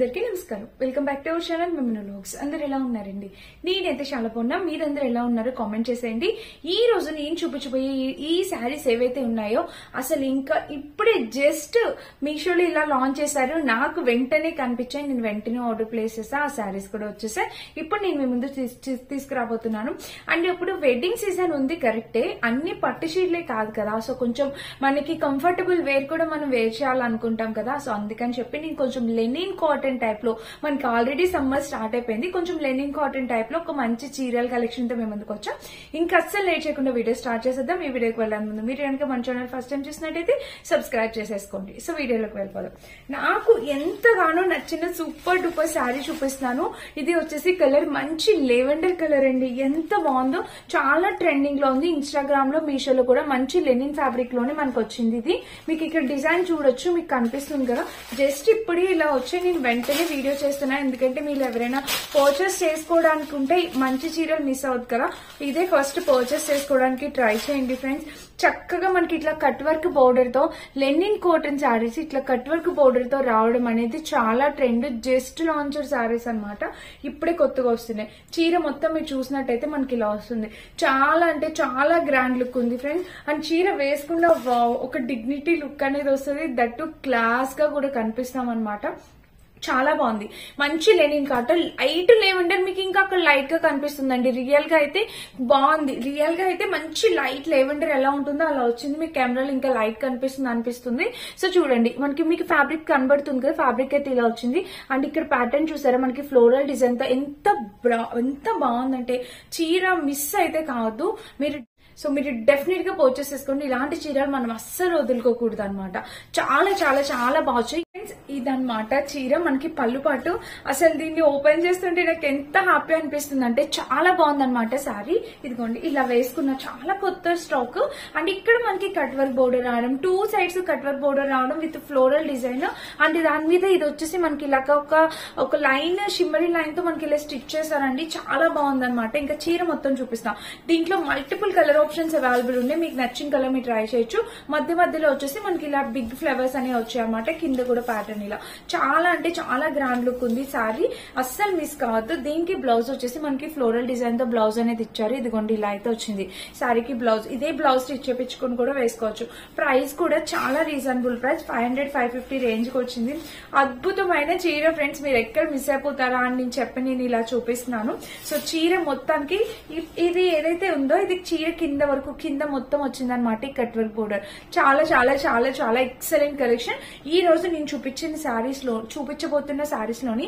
అందరికీ నమస్కారం. Welcome back to our channel మిమ్ను వ్లాగ్స్. అందరు ఎలా ఉన్నారండి? నేనైతే చాలా బాగున్నా. మీరందరూ ఎలా ఉన్నారో కామెంట్ చేసేయండి. ఈ రోజు నేను చూపించబోయే ఈ శారీస్ ఏవైతే ఉన్నాయో అసలు ఇంకా ఇప్పుడే జస్ట్ మీషోలో ఇలా లాంచ్ చేశారు. నాకు వెంటనే కనిపించాయి. నేను వెంటనే ఆర్డర్ ప్లేస్ చేసా. ఆ శారీస్ కూడా వచ్చేసాయి. ఇప్పుడు నేను మీ ముందు తీసుకురాబోతున్నాను. అండ్ ఇప్పుడు వెడ్డింగ్ సీజన్ ఉంది, కరెక్టే. అన్ని పట్టు చీరలే కాదు కదా, సో కొంచెం మనకి కంఫర్టబుల్ వేర్ కూడా మనం వేర్ చేయాలనుకుంటాం కదా. సో అందుకని చెప్పి నేను కొంచెం లెనిన్ కాటన్ టైప్ లో, మనకి ఆల్రెడీ సమ్మర్ స్టార్ట్ అయిపోయింది, కొంచెం లెనిన్ కాటన్ టైప్ లో ఒక మంచి చీరల కలెక్షన్ తో మేము ముందుకు వచ్చాం. ఇంకా అస్సలు లేట్ చేయకుండా వీడియో స్టార్ట్ చేసేద్దాం. ఈ వీడియోకి వెళ్ళడానికి ముందు మీరు కనుక మన ఛానల్ ఫస్ట్ టైం చూసినట్టయితే సబ్స్క్రైబ్ చేసేసుకోండి. సో వీడియోలోకి వెళ్ళిపోదాం. నాకు ఎంతగానో నచ్చిన సూపర్ డూపర్ శారీ చూపిస్తున్నాను. ఇది వచ్చేసి కలర్ మంచి లెవెండర్ కలర్ అండి. ఎంత బాగుందో, చాలా ట్రెండింగ్ లో ఉంది. ఇన్స్టాగ్రామ్ లో, మీషోలో కూడా మంచి లెనిన్ ఫ్యాబ్రిక్ లోనే మనకు వచ్చింది. ఇది మీకు ఇక్కడ డిజైన్ చూడొచ్చు, మీకు కనిపిస్తుంది కదా. జస్ట్ ఇప్పుడే ఇలా వచ్చి నేను వెంటనే వీడియో చేస్తున్నా, ఎందుకంటే మీరు ఎవరైనా పర్చేస్ చేసుకోవడానికి ఉంటే మంచి చీరలు మిస్ అవుతుంది కదా. ఇదే ఫస్ట్ పర్చేస్ చేసుకోవడానికి ట్రై చేయండి ఫ్రెండ్స్. చక్కగా మనకి ఇట్లా కట్ వర్క్ బోర్డర్ తో లెనిన్ కాటన్ శారీస్ ఇట్లా కట్ వర్క్ బోర్డర్ తో రావడం అనేది చాలా ట్రెండ్. జస్ట్ లాంచర్ శారీస్ అన్నమాట, ఇప్పుడే కొత్తగా వస్తున్నాయి. చీర మొత్తం మీరు చూసినట్టయితే మనకి ఇలా వస్తుంది. చాలా అంటే చాలా గ్రాండ్ లుక్ ఉంది ఫ్రెండ్స్. అండ్ చీర వేసుకున్న ఒక డిగ్నిటీ లుక్ అనేది వస్తుంది. దట్టు క్లాస్ గా కూడా కనిపిస్తాం అనమాట. చాలా బాగుంది. మంచి లెనిన్ కాటన్, లైట్ లెవెండర్ మీకు ఇంకా అక్కడ లైట్ గా కనిపిస్తుందండి. రియల్ గా అయితే బాగుంది. రియల్ గా అయితే మంచి లైట్ లెవెండర్ ఎలా ఉంటుందో అలా వచ్చింది. మీకు కెమెరాలో ఇంకా లైట్ కనిపిస్తుంది అనిపిస్తుంది. సో చూడండి, మీకు ఫ్యాబ్రిక్ కనబడుతుంది కదా, ఫ్యాబ్రిక్ అయితే ఇలా వచ్చింది. అండ్ ఇక్కడ ప్యాటర్న్ చూసారా, మనకి ఫ్లోరల్ డిజైన్ తో ఎంత బాగుందంటే చీర మిస్ అయితే కావద్దు మీరు. సో మీరు డెఫినెట్ గా పర్చేస్ చేసుకోండి. ఇలాంటి చీరలు మనం అస్సలు వదులుకోకూడదు అనమాట. చాలా చాలా చాలా బాగుంది. ఇదన్నమాట చీర, మనకి పళ్ళు పాటు. అసలు దీన్ని ఓపెన్ చేస్తుంటే నాకు ఎంత హ్యాపీ అనిపిస్తుంది అంటే చాలా బాగుందన్నమాట శారీ. ఇదిగోండి ఇలా వేసుకున్న చాలా కొత్త స్టాక్. అండ్ ఇక్కడ మనకి కట్ వర్క్ బోర్డర్ రావడం, two sides cut work border రావడం విత్ ఫ్లోరల్ డిజైన్. అండ్ దాని మీద ఇది వచ్చేసి మనకి ఇలా ఒక లైన్, షిమ్మరీ లైన్ తో మనకి ఇలా స్టిచ్ చేశారండి. చాలా బాగుందన్నమాట. ఇంకా చీర మొత్తం చూపిస్తాం. దీంట్లో మల్టిపుల్ కలర్ ఆప్షన్స్ అవైలబుల్ ఉన్నాయి. మీకు నచ్చిన కలర్ మీరు ట్రై చేయొచ్చు. మధ్యలో వచ్చేసి మనకి ఇలా బిగ్ ఫ్లవర్స్ అనేవి వచ్చాయి అన్నమాట. కింద కూడా ప్యాటర్న్ ఇలా చాలా అంటే చాలా గ్రాండ్ లుక్ ఉంది శారీ. అస్సలు మిస్ కావద్దు. దీనికి బ్లౌజ్ వచ్చేసి మనకి ఫ్లోరల్ డిజైన్ తో బ్లౌజ్ అనేది ఇచ్చారు. ఇదిగోండి ఇలా అయితే వచ్చింది శారీకి బ్లౌజ్. ఇదే బ్లౌజ్ స్టిచ్ చేపించుకుని కూడా వేసుకోవచ్చు. ప్రైస్ కూడా చాలా రీజనబుల్ ప్రైస్, 500-550 రేంజ్ కి వచ్చింది. అద్భుతమైన చీర ఫ్రెండ్స్, మీరు ఎక్కడ మిస్ అయిపోతారా అని నేను ఇలా చూపిస్తున్నాను. సో చీర మొత్తానికి ఇది ఏదైతే ఉందో ఇది చీర కింద మొత్తం వచ్చిందనమాట. ఈ కట్ వర్క్ బోర్డర్ చాలా చాలా చాలా చాలా ఎక్సలెంట్ కలెక్షన్. ఈ రోజు నేను చూపించబోతున్న శారీస్ లోని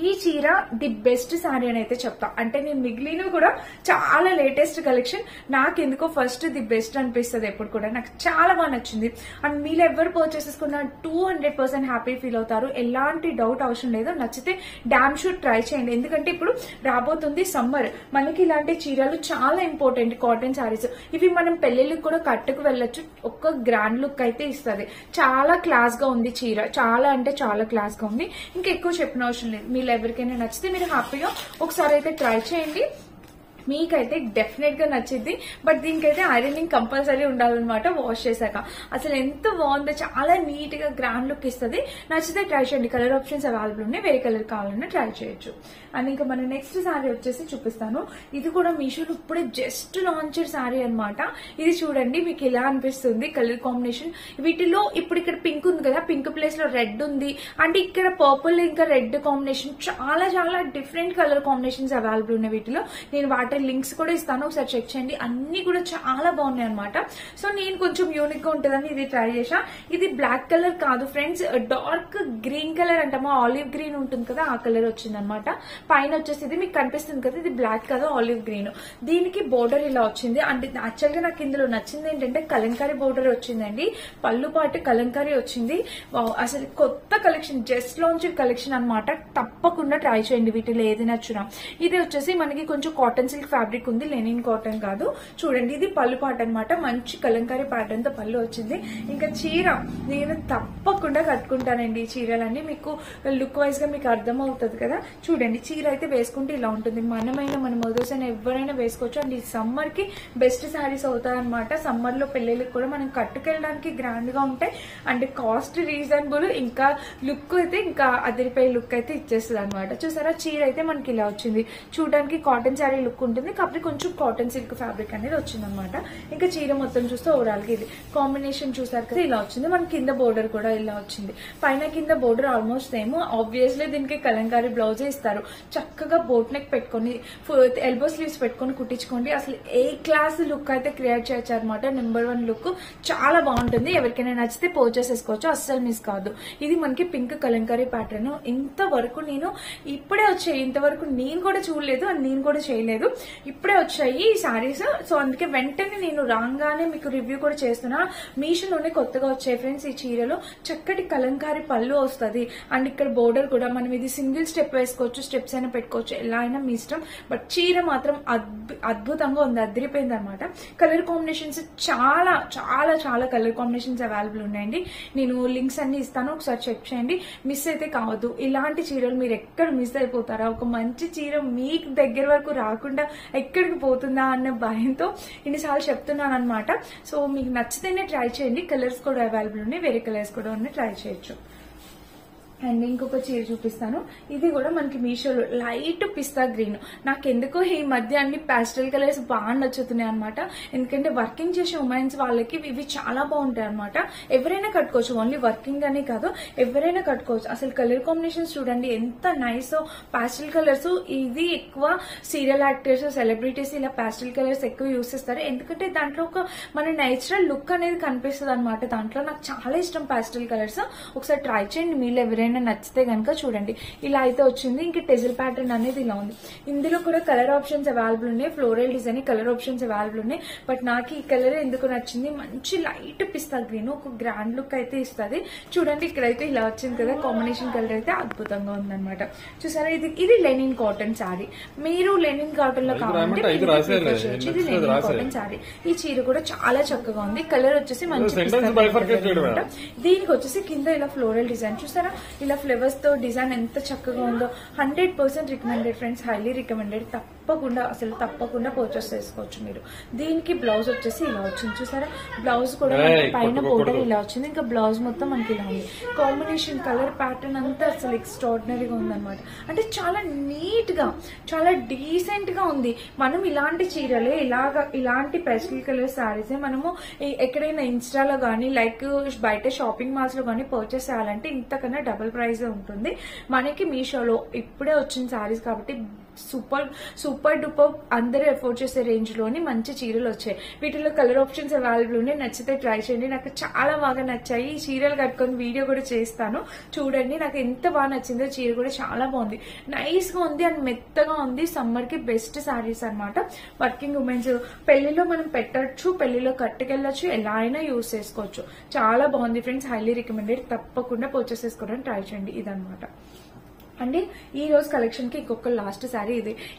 ఈ చీర ది బెస్ట్ శారీ అని అయితే చెప్తా. అంటే నేను మిగిలినవి కూడా చాలా లేటెస్ట్ కలెక్షన్. నాకు ఎందుకో ఫస్ట్ ది బెస్ట్ అనిపిస్తుంది ఎప్పుడు కూడా. నాకు చాలా బాగా నచ్చింది. అండ్ మీరు ఎవరు పర్చేస్ చేసుకున్నా 200% హ్యాపీ ఫీల్ అవుతారు. ఎలాంటి డౌట్ అవసరం లేదు. నచ్చితే డామ్ షూట్ ట్రై చేయండి. ఎందుకంటే ఇప్పుడు రాబోతుంది సమ్మర్, మనకి ఇలాంటి చీరలు చాలా ఇంపార్టెంట్. కాటన్ శారీస్ ఇవి మనం పెళ్లిళ్ళకి కూడా కట్టుకు వెళ్ళొచ్చు. ఒక్క గ్రాండ్ లుక్ అయితే ఇస్తుంది. చాలా క్లాస్ గా ఉంది చీర, చాలా అంటే చాలా క్లాస్ గా ఉంది. ఇంకా ఎక్కువ చెప్పిన అవసరం లేదు. మీరు ఎవరికైనా నచ్చితే మీరు హ్యాపీగా ఒకసారి అయితే ట్రై చేయండి. మీకైతే డెఫినెట్ గా నచ్చింది. బట్ దీనికైతే ఐరనింగ్ కంపల్సరీ ఉండాలన్నమాట వాష్ చేశాక. అసలు ఎంత బాగుందో, చాలా నీట్ గా గ్రాండ్ లుక్ ఇస్తుంది. నచ్చితే ట్రై చేయండి. కలర్ ఆప్షన్స్ అవైలబుల్ ఉన్నాయి, వేరే కలర్ కావాలన్నా ట్రై చేయొచ్చు. అండ్ ఇంకా మన నెక్స్ట్ శారీ వచ్చేసి చూపిస్తాను. ఇది కూడా మీషోలో ఇప్పుడే జస్ట్ లాంచర్ శారీ అనమాట. ఇది చూడండి, మీకు ఎలా అనిపిస్తుంది కలర్ కాంబినేషన్. వీటిలో ఇప్పుడు ఇక్కడ పింక్ ఉంది కదా, పింక్ ప్లేస్ లో రెడ్ ఉంది. అండ్ ఇక్కడ పర్పుల్ ఇంకా రెడ్ కాంబినేషన్, చాలా చాలా డిఫరెంట్ కలర్ కాంబినేషన్స్ అవైలబుల్ ఉన్నాయి వీటిలో. నేను వాటి లింక్స్ కూడా ఇస్తాను, ఒకసారి చెక్ చేయండి. అన్ని కూడా చాలా బాగున్నాయి అనమాట. సో నేను కొంచెం యూనిక్ గా ఉంటుందని ఇది ట్రై చేసా. ఇది బ్లాక్ కలర్ కాదు ఫ్రెండ్స్, డార్క్ గ్రీన్ కలర్ అంటామా, ఆలివ్ గ్రీన్ ఉంటుంది కదా, ఆ కలర్ వచ్చింది అనమాట. పైన వచ్చేసి ఇది మీకు కనిపిస్తుంది కదా, ఇది బ్లాక్ కదా, ఆలివ్ గ్రీన్. దీనికి బోర్డర్ ఇలా వచ్చింది. అంటే యాక్చువల్ గా నాకు ఇందులో నచ్చింది ఏంటంటే కలంకారీ బోర్డర్ వచ్చిందండి. పళ్ళు పాటు కలంకారీ వచ్చింది. అసలు కొత్త కలెక్షన్, జస్ట్ లాంచ్ కలెక్షన్ అనమాట. తప్పకుండా ట్రై చేయండి వీటిలో ఏది నచ్చునా. ఇది వచ్చేసి మనకి కొంచెం కాటన్ సిల్క్ సిల్క్ ఫ్యాబ్రిక్ ఉంది, లెనిన్ కాటన్ కాదు. చూడండి ఇది పళ్ళు పాట అనమాట, మంచి కలంకారీ ప్యాటర్న్ తో పళ్ళు వచ్చింది. ఇంకా చీర నేను తప్పకుండా కట్టుకుంటానండి. ఈ చీరలన్నీ మీకు లుక్ వైజ్ గా మీకు అర్థం అవుతుంది కదా. చూడండి చీర అయితే వేసుకుంటే ఇలా ఉంటుంది. మన మదర్స్ అయినా ఎవరైనా వేసుకోవచ్చు. అండ్ ఈ సమ్మర్ కి బెస్ట్ శారీస్ అవుతాయి అనమాట. సమ్మర్ లో పెళ్లిళ్ళకి కూడా మనం కట్టుకెళ్ళడానికి గ్రాండ్ గా ఉంటాయి. అండ్ కాస్ట్ రీజనబుల్, ఇంకా లుక్ అయితే ఇంకా అదిరిపోయే లుక్ అయితే ఇచ్చేస్తుంది అనమాట. చూసారా చీర అయితే మనకి ఇలా వచ్చింది. చూడడానికి కాటన్ శారీ లుక్ ఉంటుంది, కాకపోతే కొంచెం కాటన్ సిల్క్ ఫ్యాబ్రిక్ అనేది వచ్చింది అనమాట. ఇంకా చీర మొత్తం చూస్తే ఓవరాల్ గా ఇది కాంబినేషన్ చూసారు కదా ఇలా వచ్చింది. మన కింద బోర్డర్ కూడా ఇలా వచ్చింది. పైన కింద బోర్డర్ ఆల్మోస్ట్ సేమ్. ఆబ్వియస్లీ దీనికి కలంకారీ బ్లౌజ్ ఇస్తారు. చక్కగా బోట్ నెక్ పెట్టుకుని ఎల్బో స్లీవ్స్ పెట్టుకుని కుట్టించుకోండి. అసలు ఏ క్లాస్ లుక్ అయితే క్రియేట్ చేయొచ్చు అనమాట. నెంబర్ 1 లుక్ చాలా బాగుంటుంది. ఎవరికైనా నచ్చితే పర్చేస్ చేసుకోవచ్చు, అస్సలు మిస్ కాదు. ఇది మనకి పింక్ కలంకారీ ప్యాటర్న్. ఇంతవరకు నేను ఇప్పుడే వచ్చాయి, ఇంతవరకు నేను కూడా చూడలేదు అండ్ నేను కూడా చేయలేదు. ఇప్పుడే వచ్చాయి ఈ శారీస్. సో అందుకే వెంటనే నేను రాగానే మీకు రివ్యూ కూడా చేస్తున్నా. మీషోలోనే కొత్తగా వచ్చాయి ఫ్రెండ్స్ ఈ చీరలు. చక్కటి కలంకారీ పళ్ళు వస్తుంది. అండ్ ఇక్కడ బోర్డర్ కూడా మనం ఇది సింగిల్ స్టెప్ వేసుకోవచ్చు, స్టెప్స్ అయినా పెట్టుకోవచ్చు, ఎలా అయినా మీ ఇష్టం. బట్ చీర మాత్రం అద్భుతంగా ఉంది, అదిరిపోయింది అనమాట. కలర్ కాంబినేషన్స్ చాలా చాలా చాలా కలర్ కాంబినేషన్స్ అవైలబుల్ ఉన్నాయండి. నేను లింక్స్ అన్ని ఇస్తాను, ఒకసారి చెక్ చేయండి. మిస్ అయితే కావద్దు. ఇలాంటి చీరలు మీరు ఎక్కడ మిస్ అయిపోతారా? ఒక మంచి చీర మీకు దగ్గర వరకు రాకుండా ఎక్కడికి పోతుందా అన్న భయంతో ఇన్నిసార్లు చెప్తున్నాను అనమాట. సో మీకు నచ్చితేనే ట్రై చేయండి. కలర్స్ కూడా అవైలబుల్ ఉన్నాయి, వేరే కలర్స్ కూడా ఉన్నాయి, ట్రై చేయొచ్చు. అండ్ ఇంకొక చీర చూపిస్తాను. ఇది కూడా మనకి మీషోలో లైట్ పిస్తా గ్రీన్. నాకెందుకో ఈ మధ్య అన్ని పాస్టల్ కలర్స్ బాగా నచ్చుతున్నాయి అనమాట. ఎందుకంటే వర్కింగ్ చేసే ఉమెన్స్ వాళ్ళకి ఇవి చాలా బాగుంటాయి అనమాట. ఎవరైనా కట్టుకోవచ్చు, ఓన్లీ వర్కింగ్ అనే కాదు, ఎవరైనా కట్టుకోవచ్చు. అసలు కలర్ కాంబినేషన్స్ చూడండి ఎంత నైస్. పాస్టల్ కలర్స్ ఇది ఎక్కువ సీరియల్ యాక్టర్స్, సెలబ్రిటీస్ ఇలా పాస్టల్ కలర్స్ ఎక్కువ యూస్ చేస్తారు. ఎందుకంటే దాంట్లో ఒక మన నేచురల్ లుక్ అనేది కనిపిస్తుంది అనమాట. దాంట్లో నాకు చాలా ఇష్టం పాస్టల్ కలర్స్. ఒకసారి ట్రై చేయండి మీరు ఎవరైనా నచ్చితే గనక. చూడండి ఇలా అయితే వచ్చింది. ఇంక టెజిల్ ప్యాటర్న్ అనేది ఇలా ఉంది. ఇందులో కూడా కలర్ ఆప్షన్స్ అవైలబుల్ ఉన్నాయి, floral design colour options available ఉన్నాయి. బట్ నాకు ఈ కలర్ ఎందుకు నచ్చింది, మంచి లైట్ పిస్తా గ్రీన్, ఒక గ్రాండ్ లుక్ అయితే ఇస్తుంది. చూడండి ఇక్కడైతే ఇలా వచ్చింది కదా, కాంబినేషన్ కలర్ అయితే అద్భుతంగా ఉందన్నమాట. చూసారా ఇది లెనిన్ కాటన్ శారీ. మీరు లెనిన్ కాటన్ లో కావాలంటే ఇది లెనిన్ కాటన్ శారీ. ఈ చీర కూడా చాలా చక్కగా ఉంది. కలర్ వచ్చేసి మంచి దీనికి వచ్చేసి కింద ఇలా ఫ్లోరల్ డిజైన్ చూసారా, ఇలా ఫ్లవర్స్ తో డిజైన్ ఎంత చక్కగా ఉందో. 100% రికమెండెడ్ ఫ్రెండ్స్, హైలీ రికమెండెడ్. తప్పకుండా పర్చేస్ చేసుకోవచ్చు మీరు. దీనికి బ్లౌజ్ వచ్చేసి ఇలా వచ్చింది చూసారా. బ్లౌజ్ కూడా పైన బోర్డర్ ఇలా వచ్చింది. ఇంకా బ్లౌజ్ మొత్తం మనకి ఇలా ఉంది. కాంబినేషన్ కలర్ ప్యాటర్న్ అంతా అసలు ఎక్స్ట్రాడినరీగా ఉందన్నమాట. అంటే చాలా నీట్ గా, చాలా డీసెంట్ గా ఉంది. మనం ఇలాంటి చీరలే, ఇలాంటి పేస్టల్ కలర్ శారీస్ మనము ఎక్కడైనా ఇన్స్టాలో గానీ లైక్ బయట షాపింగ్ మాల్స్ లో గానీ పర్చేస్ చేయాలంటే ఇంతకన్నా డబుల్ ప్రైజ్ ఉంటుంది. మనకి మీషోలో ఇప్పుడే వచ్చిన శారీస్ కాబట్టి సూపర్ డూపర్ అందరూ ఎఫోర్డ్ చేసే రేంజ్ లోని మంచి చీరలు వచ్చాయి. వీటిలో కలర్ ఆప్షన్స్ అవైలబుల్ ఉన్నాయి. నచ్చితే ట్రై చేయండి. నాకు చాలా బాగా నచ్చాయి. ఈ చీరలు కట్టుకొని వీడియో కూడా చేస్తాను చూడండి. నాకు ఎంత బాగా నచ్చిందో. చీర కూడా చాలా బాగుంది, నైస్ గా ఉంది అండ్ మెత్తగా ఉంది. సమ్మర్ కి బెస్ట్ శారీస్ అనమాట. వర్కింగ్ ఉమెన్స్ పెళ్లిలో మనం పెట్టచ్చు, పెళ్లిలో కట్టుకెళ్ళచ్చు, ఎలా అయినా యూజ్ చేసుకోవచ్చు. చాలా బాగుంది ఫ్రెండ్స్, హైలీ రికమెండెడ్. తప్పకుండా పర్చేస్ చేసుకోవడానికి ట్రై చేయండి. ఇదనమాట అండి ఈ రోజు కలెక్షన్ కి ఇంకొక లాస్ట్ శారీ.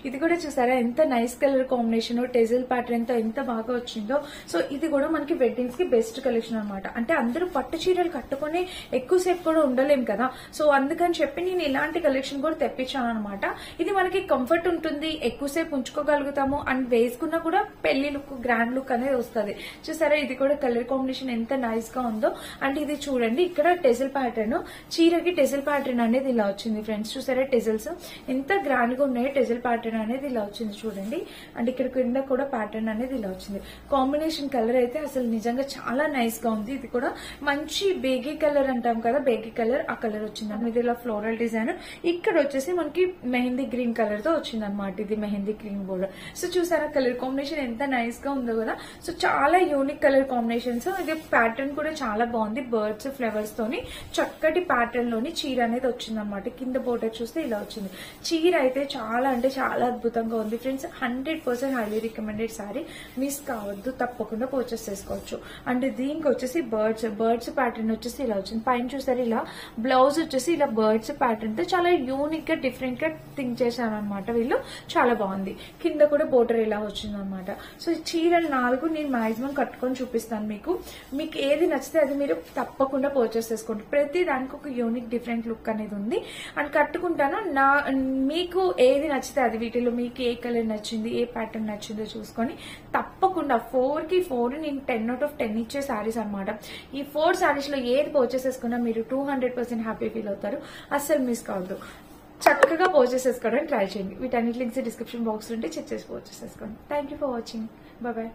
ఇది కూడా చూసారా ఎంత నైస్ కలర్ కాంబినేషన్, టెజిల్ ప్యాటర్న్ తో ఎంత బాగా వచ్చిందో. సో ఇది కూడా మనకి వెడ్డింగ్స్ కి బెస్ట్ కలెక్షన్ అనమాట. అంటే అందరూ పట్టు చీరలు కట్టుకుని ఎక్కువసేపు కూడా ఉండలేం కదా. సో అందుకని చెప్పి నేను ఇలాంటి కలెక్షన్ కూడా తెప్పించాను అనమాట. ఇది మనకి కంఫర్ట్ ఉంటుంది, ఎక్కువసేపు ఉంచుకోగలుగుతాము అండ్ వేసుకున్నా కూడా పెళ్లి లుక్, గ్రాండ్ లుక్ అనేది వస్తుంది. చూసారా ఇది కూడా కలర్ కాంబినేషన్ ఎంత నైస్ గా ఉందో. అండ్ ఇది చూడండి ఇక్కడ టెజిల్ ప్యాటర్న్, చీరకి టెజిల్ ప్యాటర్న్ అనేది ఇలా వచ్చింది ఫ్రెండ్స్. చూసారా టెజిల్స్ ఎంత గ్రాండ్ గా ఉన్నాయో. టెజిల్ ప్యాటర్న్ అనేది ఇలా వచ్చింది చూడండి. అండ్ ఇక్కడ కింద కూడా ప్యాటర్న్ అనేది ఇలా వచ్చింది. కాంబినేషన్ కలర్ అయితే అసలు నిజంగా చాలా నైస్ గా ఉంది. ఇది కూడా మంచి బేగీ కలర్ అంటాం కదా, బేగీ కలర్, ఆ కలర్ వచ్చింది. ఇది ఇలా ఫ్లోరల్ డిజైన్. ఇక్కడ వచ్చేసి మనకి మెహందీ గ్రీన్ కలర్ తో వచ్చింది అనమాట. ఇది మెహందీ గ్రీన్ బోర్డర్. సో చూసారా కలర్ కాంబినేషన్ ఎంత నైస్ గా ఉందో కదా. సో చాలా యూనిక్ కలర్ కాంబినేషన్స్. ఇది ప్యాటర్న్ కూడా చాలా బాగుంది. బర్డ్స్, ఫ్లవర్స్ తోని చక్కటి ప్యాటర్న్ లోని చీర అనేది వచ్చింది అనమాట. కింద బోర్డర్ బోర్డర్ చూస్తే ఇలా వచ్చింది. చీర అయితే చాలా అంటే చాలా అద్భుతంగా ఉంది friends. 100% highly recommended sorry, miss కావద్దు, తప్పకుండా పర్చేస్ చేసుకోవచ్చు. అండ్ దీనికి వచ్చేసి బర్డ్స్ ప్యాటర్న్ వచ్చేసి ఇలా వచ్చింది. పైన చూసారు ఇలా బ్లౌజ్ వచ్చేసి ఇలా బర్డ్స్ ప్యాటర్న్ తో చాలా యూనిక్ గా డిఫరెంట్ గా థింక్ చేశారు అనమాట వీళ్ళు. చాలా బాగుంది. కింద కూడా బోర్డర్ ఇలా వచ్చింది అనమాట. సో ఈ చీరలు 4 నేను మాక్సిమం కట్టుకొని చూపిస్తాను మీకు. మీకు ఏది నచ్చితే అది మీరు తప్పకుండా పర్చేస్ చేసుకోండి. ప్రతి దానికి ఒక యూనిక్ డిఫరెంట్ లుక్ అనేది ఉంది. అండ్ కట్టుకుంటాను. మీకు ఏది నచ్చితే అది, వీటిలో మీకు ఏ కలర్ నచ్చింది, ఏ ప్యాటర్న్ నచ్చిందో చూసుకొని తప్పకుండా 4కి 4 నేను 10 out of 10 ఇచ్చే శారీస్ అనమాట. ఈ 4 శారీస్ లో ఏది పర్చేస్ చేసుకున్నా మీరు 200% హ్యాపీ ఫీల్ అవుతారు. అస్సలు మిస్ కావద్దు. చక్కగా పర్చేస్ చేసుకోవడానికి ట్రై చేయండి. వీటన్నిటి లింక్స్ డిస్క్రిప్షన్ బాక్స్ ఉంటే చెక్ చేసి పర్చేస్ చేసుకోండి. Thank you for watching. Bye.